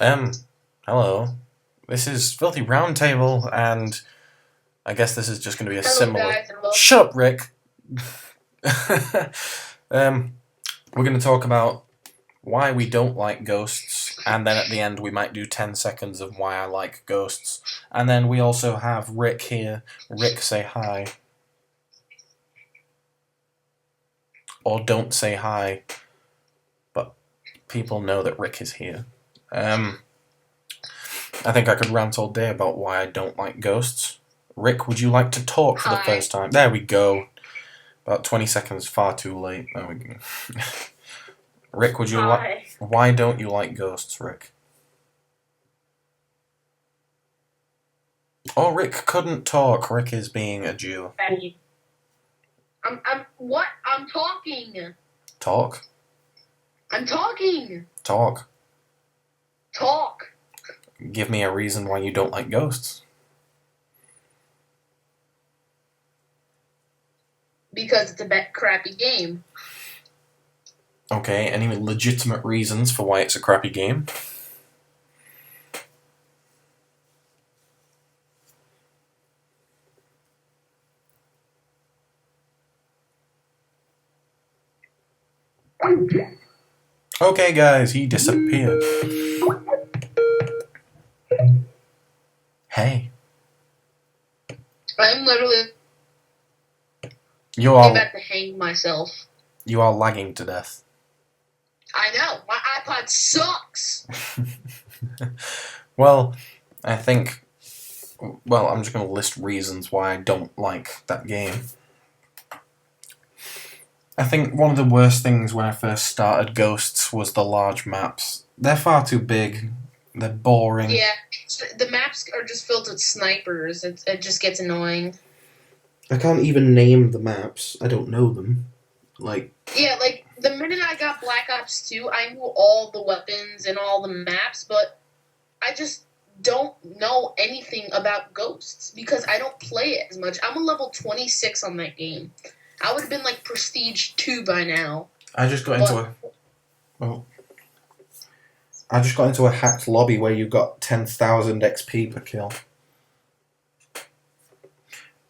Um, Hello. This is Filthy Roundtable, and I guess this is just going to be a Hello, similar. guys, and welcome. Shut up, Rick. We're going to talk about why we don't like ghosts, and then at the end we might do 10 seconds of why I like ghosts. And then we also have Rick here. Rick, say hi. Or don't say hi, but people know that Rick is here. I think I could rant all day about why I don't like ghosts. Rick, would you like to talk for the Hi. first time? There we go. About 20 seconds, far too late. There we go. Rick, would you like? Hi. Why don't you like ghosts, Rick? Oh, Rick couldn't talk. Rick is being a Jew. What? I'm talking. Talk? I'm talking. Talk. Talk. Give me a reason why you don't like ghosts. Because it's a crappy game. Okay, any legitimate reasons for why it's a crappy game? Okay, guys, he disappeared. Hey. I'm literally You are about to hang myself. lagging to death. I know. My iPod sucks. Well, I think... Well, I'm just going to list reasons why I don't like that game. I think one of the worst things when I first started Ghosts was the large maps. They're far too big. They're boring. Yeah. The maps are just filled with snipers. It just gets annoying. I can't even name the maps. I don't know them. Yeah, like, the minute I got Black Ops 2, I knew all the weapons and all the maps, but I just don't know anything about Ghosts because I don't play it as much. I'm a level 26 on that game. I would have been like Prestige 2 by now. I just got into a hacked lobby where you got 10,000 XP per kill.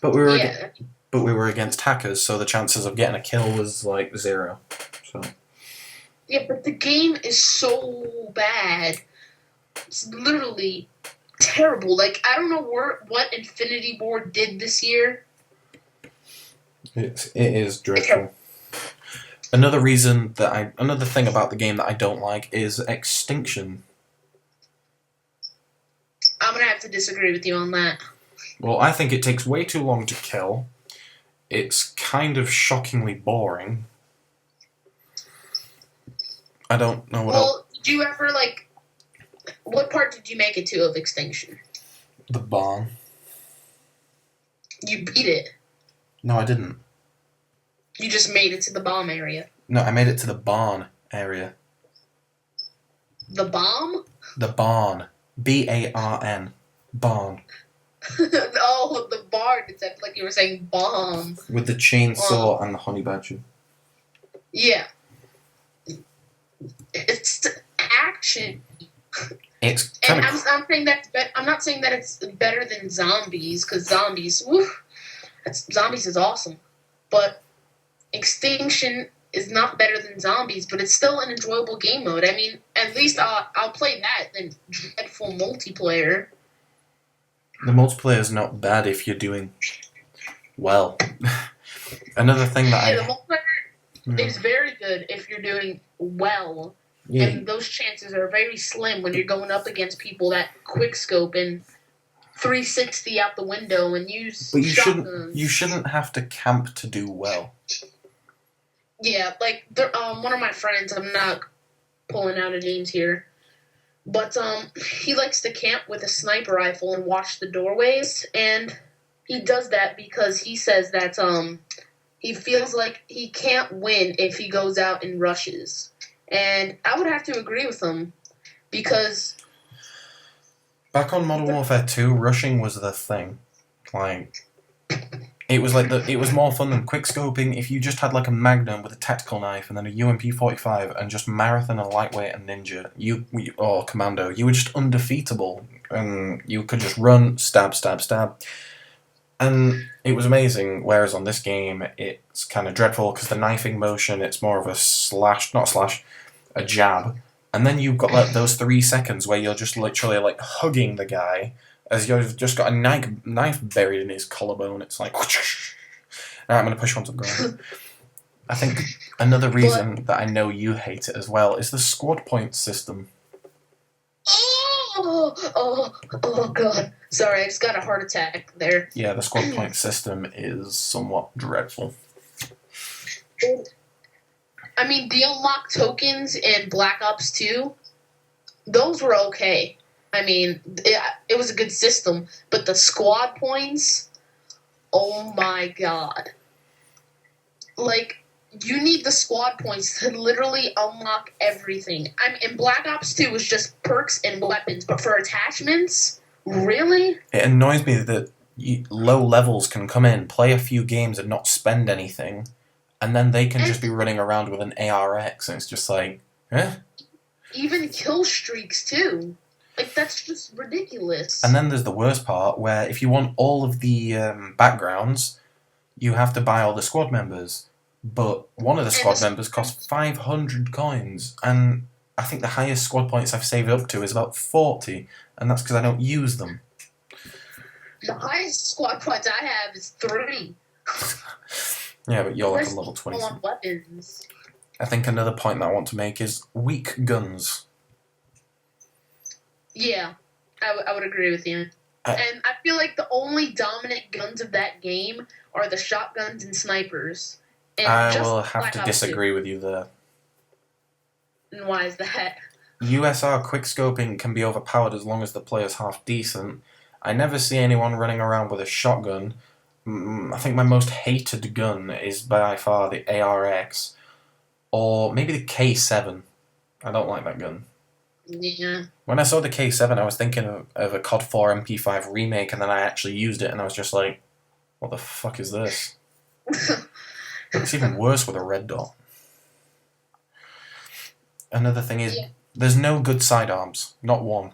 But we were against hackers, so the chances of getting a kill was like 0. So Yeah, but the game is so bad. It's literally terrible. Like, I don't know what Infinity Ward did this year. it is dreadful. Another thing about the game that I don't like is Extinction. I'm gonna have to disagree with you on that. Well, I think it takes way too long to kill. It's kind of shockingly boring. I don't know what else. Well, did you ever, like... What part did you make it to of Extinction? The barn. You beat it. No, I didn't. You just made it to the bomb area. No, I made it to the barn area. The bomb? The barn. B-A-R-N. Barn. Oh, the barn. It sounded like you were saying bomb. With the chainsaw and the honey badger. Yeah. It's action. It's And kind of... I'm not saying that it's better than zombies, because zombies, zombies is awesome. But Extinction is not better than zombies, but it's still an enjoyable game mode. I mean, at least I'll play that than dreadful multiplayer. The multiplayer is not bad if you're doing well. Another thing that the multiplayer is very good if you're doing well. Yeah. And those chances are very slim when you're going up against people that quickscope and 360 out the window and use shotguns. You shouldn't have to camp to do well. Yeah, like one of my friends, I'm not pulling out of names here, but he likes to camp with a sniper rifle and watch the doorways, and he does that because he says that he feels like he can't win if he goes out and rushes. And I would have to agree with him, because... Back on Modern Warfare 2, rushing was the thing. Like, It was it was more fun than quickscoping. If you just had like a Magnum with a tactical knife and then a UMP-45 and just Marathon, a lightweight, and ninja, or commando, you were just undefeatable, and you could just run, stab, stab, stab, and it was amazing. Whereas on this game, it's kind of dreadful because the knifing motion, it's more of a slash, not a slash, a jab, and then you've got like those 3 seconds where you're just literally like hugging the guy. As you've just got a knife buried in his collarbone, it's like, whoosh. Right, I'm going to push you onto the ground. I think another reason that I know you hate it as well is the squad point system. Oh, God. Sorry, I just got a heart attack there. Yeah, the squad point system is somewhat dreadful. I mean, the unlocked tokens in Black Ops 2, those were okay. I mean, it was a good system, but the squad points, oh my God. Like, you need the squad points to literally unlock everything. I mean, in Black Ops 2 was just perks and weapons, but for attachments, really? It annoys me that low levels can come in, play a few games and not spend anything, and then they can just be running around with an ARX, and it's just like, eh? Even kill streaks, too. Like, that's just ridiculous. And then there's the worst part, where if you want all of the backgrounds, you have to buy all the squad members. But one of the squad members costs 500 coins, and I think the highest squad points I've saved up to is about 40, and that's because I don't use them. The highest squad points I have is 3. Yeah, but you're like a level 20. Weapons. I think another point that I want to make is weak guns. Yeah, I would agree with you. And I feel like the only dominant guns of that game are the shotguns and snipers. And I will have to disagree with you there. And why is that? USR quickscoping can be overpowered as long as the player's half decent. I never see anyone running around with a shotgun. I think my most hated gun is by far the ARX, or maybe the K7. I don't like that gun. Yeah. When I saw the K7, I was thinking of a COD 4 MP5 remake, and then I actually used it, and I was just like, what the fuck is this? It's even worse with a red dot. Another thing is, there's no good sidearms. Not one.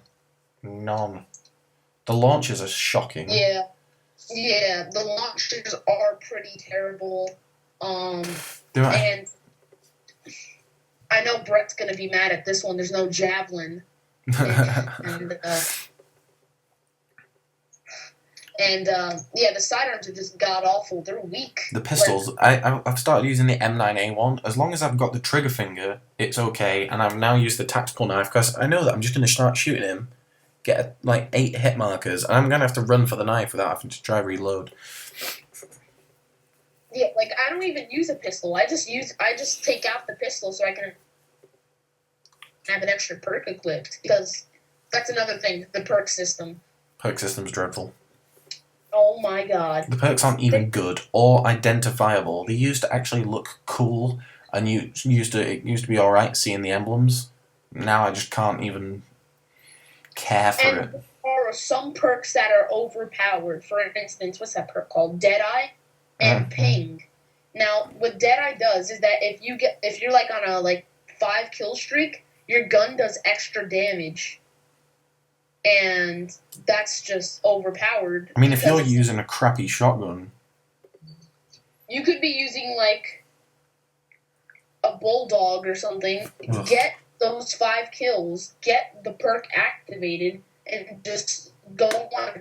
None. The launchers are shocking. Yeah, the launchers are pretty terrible. And I know Brett's going to be mad at this one. There's no javelin. The sidearms are just god-awful. They're weak. The pistols, I've started using the M9A1. As long as I've got the trigger finger, it's okay. And I've now used the tactical knife because I know that I'm just going to start shooting him, get like 8 hit markers, and I'm going to have to run for the knife without having to try reload. Yeah, like, I don't even use a pistol. I just take out the pistol so I can have an extra perk equipped, because that's another thing, the perk system. Perk system's dreadful. Oh my God. The perks aren't even good or identifiable. They used to actually look cool, and it used to be alright seeing the emblems. Now I just can't even care for it. There are some perks that are overpowered. For instance, what's that perk called? Deadeye and Ping. Now, what Deadeye does is that if you're like on a 5 kill streak, your gun does extra damage. And that's just overpowered. I mean, if you're using a crappy shotgun, you could be using a bulldog or something. Ugh. Get those 5 kills, get the perk activated, and just go on.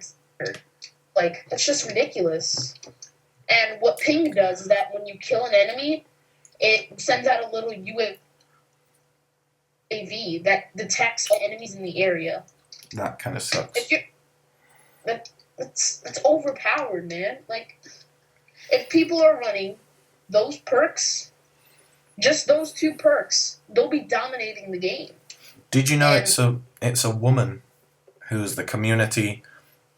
That's just ridiculous. And what Ping does is that when you kill an enemy, it sends out a little UAV that detects enemies in the area. That kind of sucks. That's overpowered, man. If people are running those perks, just those 2 perks, they'll be dominating the game. Did you know it's a woman who's the community?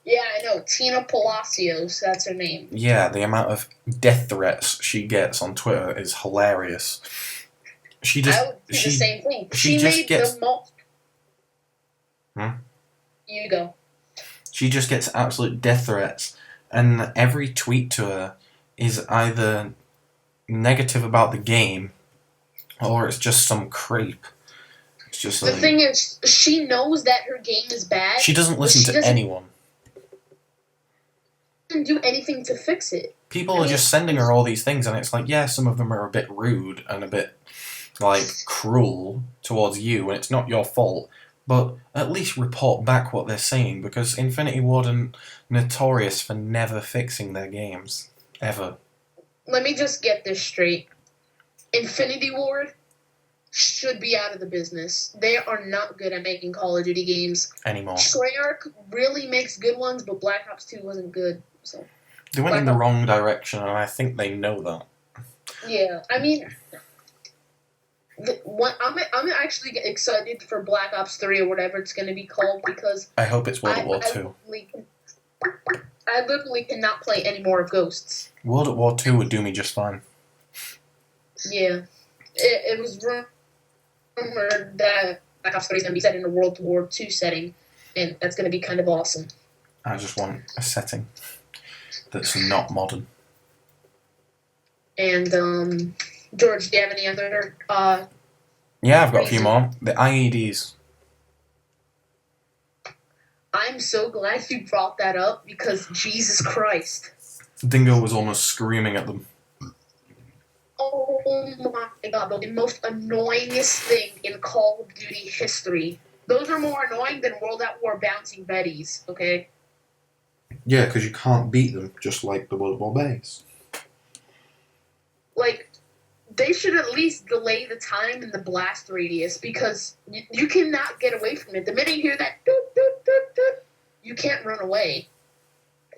Yeah, I know. Tina Palacios, that's her name. Yeah, the amount of death threats she gets on Twitter is hilarious. I would do the same thing. She made the most. You go. She just gets absolute death threats, and every tweet to her is either negative about the game, or it's just some creep. It's just The like, thing is, she knows that her game is bad. she doesn't listen to anyone. She doesn't do anything to fix it. People are just sending her all these things, and it's like, yeah, some of them are a bit rude and a bit, like, cruel towards you, and it's not your fault. But at least report back what they're saying, because Infinity Ward are notorious for never fixing their games. Ever. Let me just get this straight. Infinity Ward should be out of the business. They are not good at making Call of Duty games Anymore. Treyarch really makes good ones, but Black Ops 2 wasn't good. So they went in the wrong direction, and I think they know that. Yeah, I mean, I'm actually excited for Black Ops 3 or whatever it's going to be called, because I hope it's World War II. I literally cannot play any more of Ghosts. World War II would do me just fine. Yeah. It was rumored that Black Ops 3 is going to be set in a World War II setting, and that's going to be kind of awesome. I just want a setting that's not modern. And, George, do you have any other, Yeah, I've got a few more. The IEDs. I'm so glad you brought that up, because Jesus Christ. Dingo was almost screaming at them. Oh my god, the most annoyingest thing in Call of Duty history. Those are more annoying than World at War bouncing Bettys, okay? Yeah, because you can't beat them, just like the World War base. Like, they should at least delay the time in the blast radius, because you cannot get away from it. The minute you hear that doot, doot, doot, doot, you can't run away.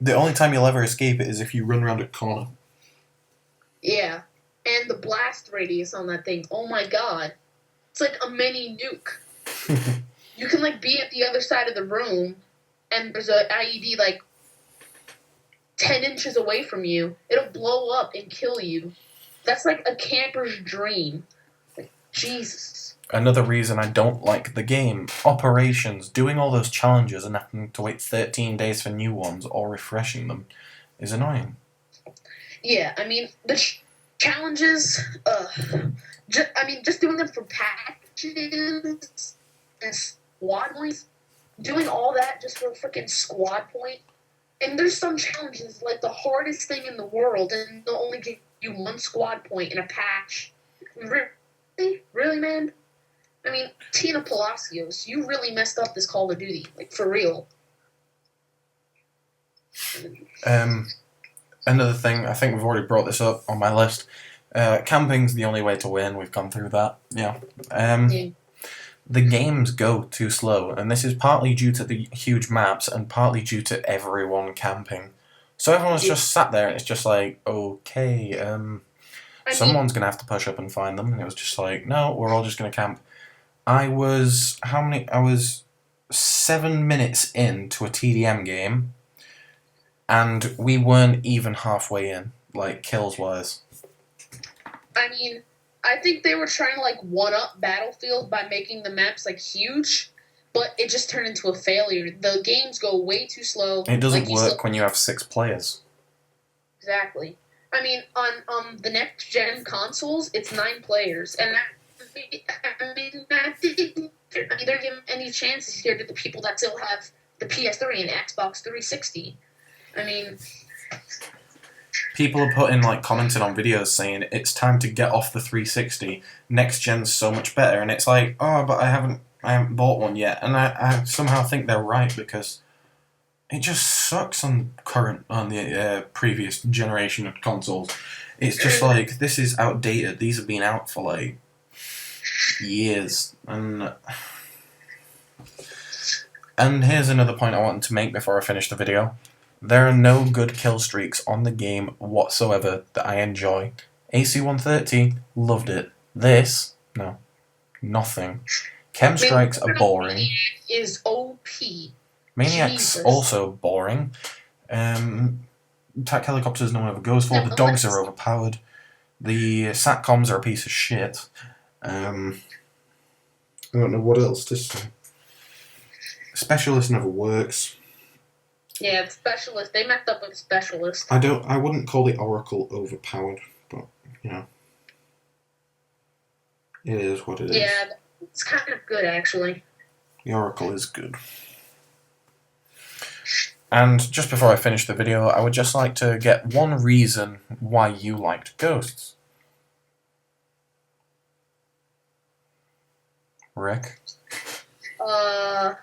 The only time you'll ever escape it is if you run around a corner. Yeah. And the blast radius on that thing, oh my god. It's like a mini nuke. You can, like, be at the other side of the room, and there's a IED, like, 10 inches away from you. It'll blow up and kill you. That's like a camper's dream. Like, Jesus. Another reason I don't like the game. Operations. Doing all those challenges and having to wait 13 days for new ones or refreshing them is annoying. Yeah, I mean, the challenges, just doing them for patches and squad points, doing all that just for a freaking squad point. And there's some challenges, like the hardest thing in the world, and they'll only give you one squad point in a patch. Really? Really, man? I mean, Tina Palacios, you really messed up this Call of Duty. Like, for real. Another thing, I think we've already brought this up on my list. Camping's the only way to win. We've gone through that. Yeah. The games go too slow, and this is partly due to the huge maps and partly due to everyone camping. So everyone's just sat there, and it's just like, okay, someone's going to have to push up and find them. And it was just like, no, we're all just going to camp. I was 7 minutes into a TDM game, and we weren't even halfway in, like, kills-wise. I mean, I think they were trying to, like, one-up Battlefield by making the maps, like, huge, but it just turned into a failure. The games go way too slow. It doesn't work when you have 6 players. Exactly. I mean, on the next-gen consoles, it's 9 players, and they're giving any chances here to the people that still have the PS3 and Xbox 360. I mean, people are putting, like, commenting on videos saying it's time to get off the 360. Next gen's so much better, and it's like, oh, but I haven't bought one yet, and I somehow think they're right, because it just sucks on the previous generation of consoles. It's just like, this is outdated. These have been out for, like, years, and here's another point I wanted to make before I finish the video. There are no good kill streaks on the game whatsoever that I enjoy. AC-130, loved it. This, no. Nothing. Chem strikes are boring. Maniac is OP. Maniac's Jesus. also boring. Attack helicopters no one ever goes for. The dogs are overpowered. The satcoms are a piece of shit. I don't know what else to say. Specialist never works. Yeah, the specialist. They messed up with specialist. I wouldn't call the Oracle overpowered, but you know, it is what it is. Yeah, it's kind of good actually. The Oracle is good. And just before I finish the video, I would just like to get one reason why you liked Ghosts. Rick? I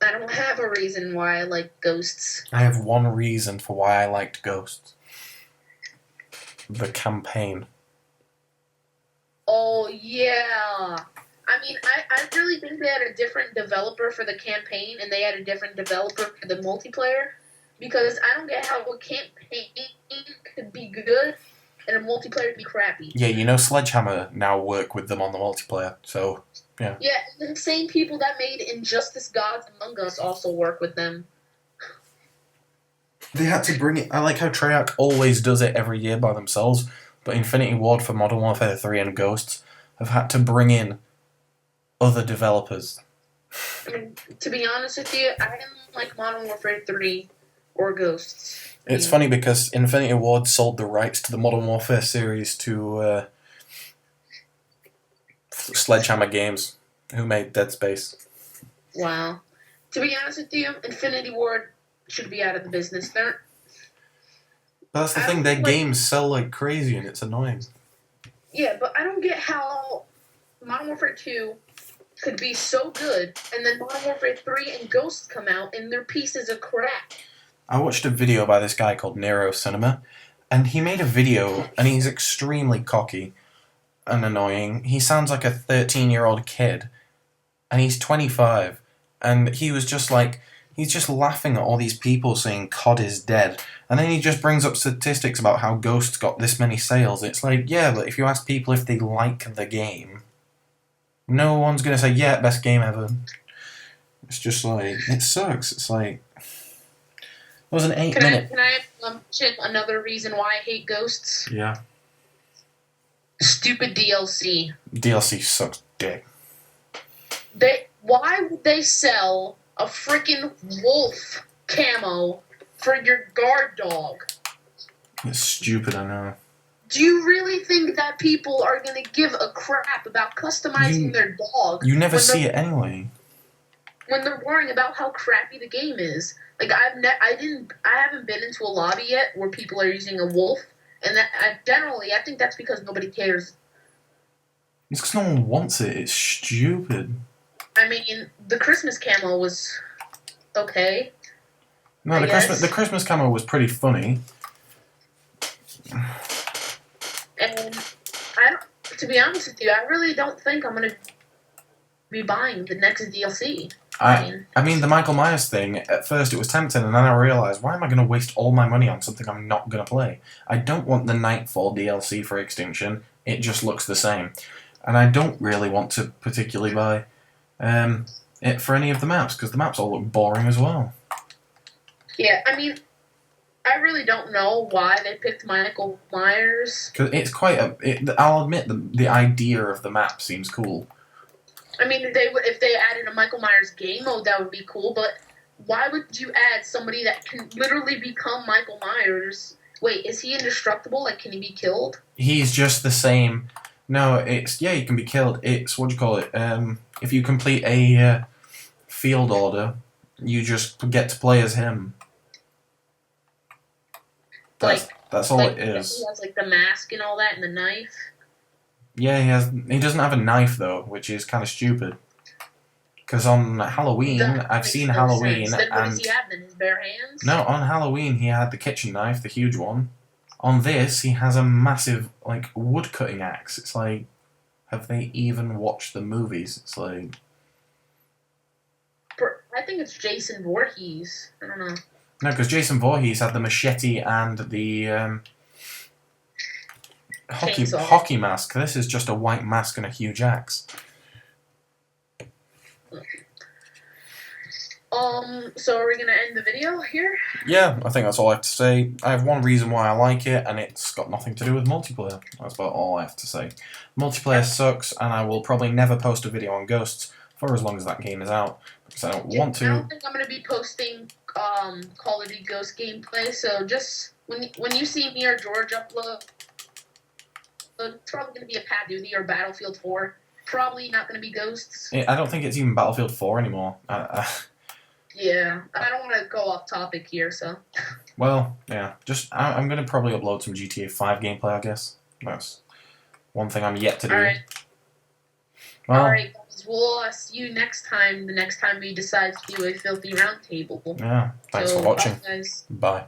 don't have a reason why I like Ghosts. I have one reason for why I liked Ghosts. The campaign. Oh, yeah. I mean, I really think they had a different developer for the campaign, and they had a different developer for the multiplayer, because I don't get how a campaign could be good and a multiplayer could be crappy. Yeah, you know Sledgehammer now work with them on the multiplayer, so, yeah. Yeah, the same people that made Injustice Gods Among Us also work with them. They had to bring it. I like how Treyarch always does it every year by themselves, but Infinity Ward for Modern Warfare 3 and Ghosts have had to bring in other developers. I mean, to be honest with you, I didn't like Modern Warfare 3 or Ghosts. It's funny because Infinity Ward sold the rights to the Modern Warfare series to Sledgehammer Games, who made Dead Space. Wow. To be honest with you, Infinity Ward should be out of the business. But that's the thing, their games sell like crazy and it's annoying. Yeah, but I don't get how Modern Warfare 2 could be so good, and then Modern Warfare 3 and Ghosts come out, and they're pieces of crap. I watched a video by this guy called Nero Cinema, and he made a video, and he's extremely cocky and annoying. He sounds like a 13-year-old kid, and he's 25, and he was just like, he's just laughing at all these people saying COD is dead, and then he just brings up statistics about how Ghosts got this many sales. It's like, yeah, but if you ask people if they like the game, no one's going to say, yeah, best game ever. It's just like, it sucks. It's like, it was an 8-minute... Can I mention another reason why I hate Ghosts? Yeah. Stupid DLC. DLC sucks dick. Why would they sell a freaking wolf camo for your guard dog? It's stupid, I know. Do you really think that people are going to give a crap about customizing their dog? You never see it anyway. When they're worrying about how crappy the game is. Like, I haven't been into a lobby yet where people are using a wolf, and I think that's because nobody cares. It's because no one wants it. It's stupid. I mean, the Christmas camo was okay. No, the Christmas camo was pretty funny. And to be honest with you, I really don't think I'm gonna be buying the next DLC. I mean, the Michael Myers thing, at first it was tempting, and then I realised, why am I going to waste all my money on something I'm not going to play? I don't want the Nightfall DLC for Extinction. It just looks the same. And I don't really want to particularly buy it for any of the maps, because the maps all look boring as well. Yeah, I mean, I really don't know why they picked Michael Myers. Because it's quite I'll admit, the idea of the map seems cool. I mean, if they added a Michael Myers game mode, that would be cool, but why would you add somebody that can literally become Michael Myers? Wait, is he indestructible? Like, can he be killed? He's just the same. No, he can be killed. It's, what do you call it? If you complete a field order, you just get to play as him. That's all it is. He has, like, the mask and all that, and the knife. Yeah, he doesn't have a knife, though, which is kind of stupid. Because on Halloween, I've seen Halloween, Then what does and... he have, then? His bare hands? No, on Halloween he had the kitchen knife, the huge one. On this, he has a massive, like, wood-cutting axe. It's like, have they even watched the movies? It's like... I think it's Jason Voorhees. I don't know. No, because Jason Voorhees had the machete and the hockey mask. This is just a white mask and a huge axe. So are we going to end the video here? Yeah, I think that's all I have to say. I have one reason why I like it, and it's got nothing to do with multiplayer. That's about all I have to say. Multiplayer sucks, and I will probably never post a video on Ghosts, for as long as that game is out, because I don't want I to. don't think I'm gonna be posting Call of Duty Ghost gameplay. So just when you see me or George upload, it's probably gonna be a Pad Duty or Battlefield 4. Probably not gonna be Ghosts. I don't think it's even Battlefield 4 anymore. Yeah, I don't want to go off topic here, so. Well, yeah, I'm going to probably upload some GTA 5 gameplay, I guess. That's one thing I'm yet to do. Alright. Well, Alright, guys, we'll see you next time, the next time we decide to do a Filthy Roundtable. yeah, thanks So, for watching. bye, guys. Bye.